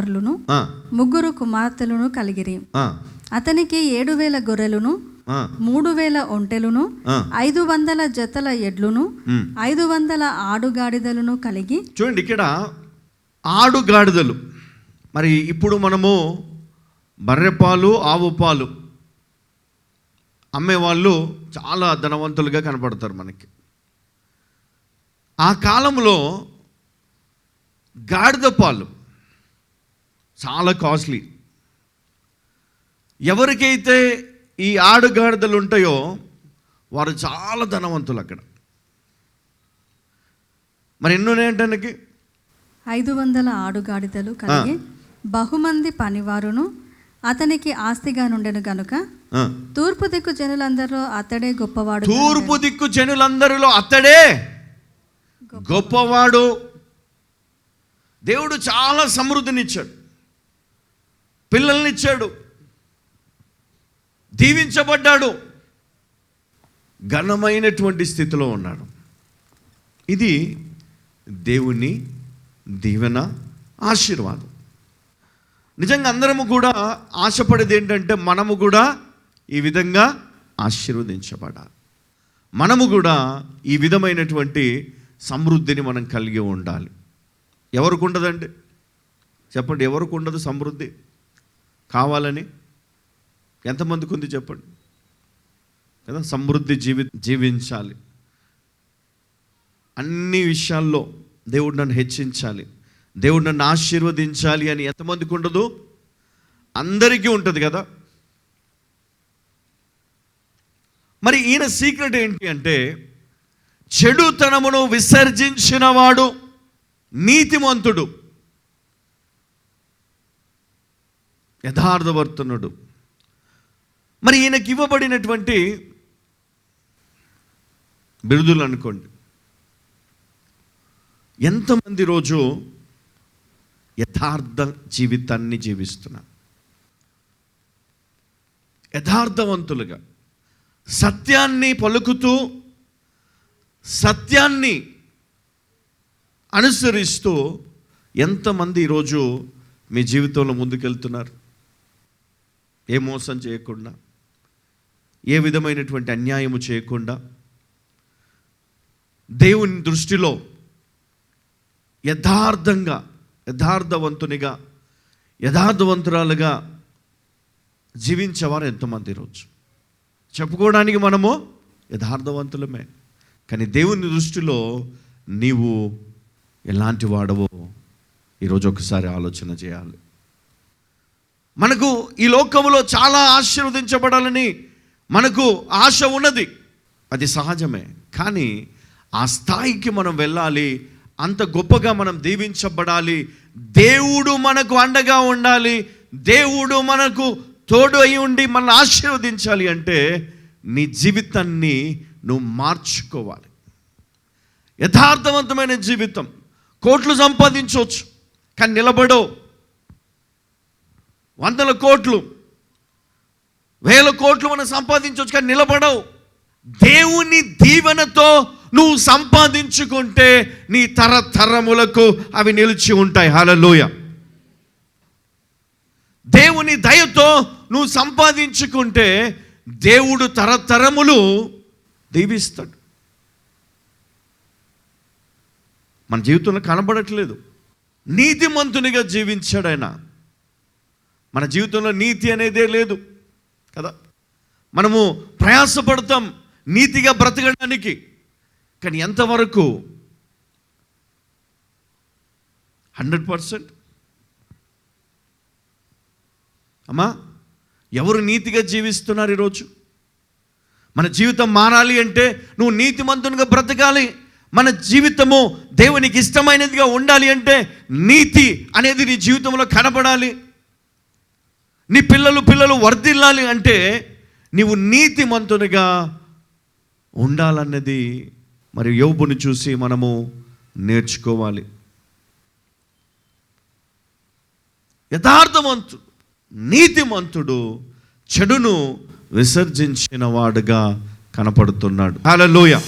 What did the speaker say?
కుమారులను 3 కుమార్తెలను కలిగిరి. అతనికి 7,000 గొర్రెలను, 3,000 ఒంటెలను, 500 జతల ఎడ్లును, 500 ఆడుగాడిదలను కలిగి. చూడండి, ఇక్కడ ఆడుగాడిదలు. మరి ఇప్పుడు మనము బర్రెపాలు, ఆవు పాలు అమ్మేవాళ్ళు చాలా ధనవంతులుగా కనపడతారు మనకి. ఆ కాలంలో గాడిద పాలు చాలా కాస్ట్లీ. ఎవరికైతే ఈ ఆడుగాడిదలు ఉంటాయో వారు చాలా ధనవంతులు. అక్కడ మరి ఎన్ని ఉన్నాయంటానికి? 500 ఆడుగాడిదలు కలిగి బహుమంది పనివారును అతనికి ఆస్తిగా నుండెను గనుక తూర్పు దిక్కు జనులందరిలో అతడే గొప్పవాడు. తూర్పు దిక్కు జనులందరిలో అతడే గొప్పవాడు. దేవుడు చాలా సమృద్ధినిచ్చాడు, పిల్లల్నిచ్చాడు, దీవించబడ్డాడు, ఘనమైనటువంటి స్థితిలో ఉన్నాడు. ఇది దేవుని దీవెన, ఆశీర్వాదం. నిజంగా అందరము కూడా ఆశపడేది ఏంటంటే మనము కూడా ఈ విధంగా ఆశీర్వదించబడాలి. మనము కూడా ఈ విధమైనటువంటి సమృద్ధిని మనం కలిగి ఉండాలి. ఎవరికి ఉండదండి? చెప్పండి, ఎవరికి ఉండదు సమృద్ధి కావాలని? ఎంతమందికి ఉంది చెప్పండి కదా? సమృద్ధి జీవించాలి, అన్ని విషయాల్లో దేవుడు నన్ను హెచ్చించాలి, దేవుడు నన్ను ఆశీర్వదించాలి అని ఎంతమందికి ఉండదు? అందరికీ ఉంటుంది కదా. మరి ఈయన సీక్రెట్ ఏంటి అంటే, చెడుతనమును విసర్జించినవాడు నీతిమంతుడు, యథార్థవర్తనుడు. మరి ఈయనకి ఇవ్వబడినటువంటి బిరుదులు అనుకోండి. ఎంతమంది రోజు యథార్థ జీవితాన్ని జీవిస్తున్నారు, యథార్థవంతులుగా సత్యాన్ని పలుకుతూ సత్యాన్ని అనుసరిస్తూ ఎంతమంది ఈరోజు మీ జీవితంలో ముందుకెళ్తున్నారు? ఏ మోసం చేయకుండా, ఏ విధమైనటువంటి అన్యాయము చేయకుండా, దేవుని దృష్టిలో యథార్థంగా, యథార్థవంతునిగా, యథార్థవంతురాలుగా జీవించేవారు ఎంతమంది ఈరోజు? చెప్పుకోవడానికి మనము యథార్థవంతులమే, కానీ దేవుని దృష్టిలో నీవు ఎలాంటి వాడవో ఈరోజు ఒకసారి ఆలోచన చేయాలి. మనకు ఈ లోకములో చాలా ఆశీర్వదించబడాలని మనకు ఆశ ఉన్నది, అది సహజమే. కానీ ఆ స్థాయికి మనం వెళ్ళాలి, అంత గొప్పగా మనం దీవించబడాలి, దేవుడు మనకు అండగా ఉండాలి, దేవుడు మనకు తోడు అయి ఉండి మనల్ని ఆశీర్వదించాలి అంటే నీ జీవితాన్ని నువ్వు మార్చుకోవాలి. యథార్థవంతమైన జీవితం. కోట్లు సంపాదించవచ్చు కానీ నిలబడవు. 100 కోట్లు, 1000 కోట్లు మనం సంపాదించవచ్చు కానీ నిలబడవు. దేవుని దీవెనతో నువ్వు సంపాదించుకుంటే నీ తరతరములకు అవి నిలిచి ఉంటాయి. హల్లెలూయా. దేవుని దయతో నువ్వు సంపాదించుకుంటే దేవుడు తరతరములు దీవిస్తాడు. మన జీవితంలో కనబడట్లేదు. నీతిమంతునిగా జీవించాడు ఆయన. మన జీవితంలో నీతి అనేదే లేదు కదా. మనము ప్రయాసపడతాం నీతిగా బ్రతకడానికి, కానీ ఎంతవరకు? 100%. అమ్మా, ఎవరు నీతిగా జీవిస్తున్నారు ఈరోజు? మన జీవితం మారాలి అంటే నువ్వు నీతిమంతునిగా బ్రతకాలి. మన జీవితము దేవునికి ఇష్టమైనదిగా ఉండాలి అంటే నీతి అనేది నీ జీవితంలో కనబడాలి. నీ పిల్లలు వర్ధిల్లాలి అంటే నీవు నీతిమంతునిగా ఉండాలన్నది మరి యోబుని చూసి మనము నేర్చుకోవాలి. యథార్థవంతుడు, నీతిమంతుడు చెడును విసర్జించిన వాడుగా కనపడుతున్నాడు. హల్లెలూయా.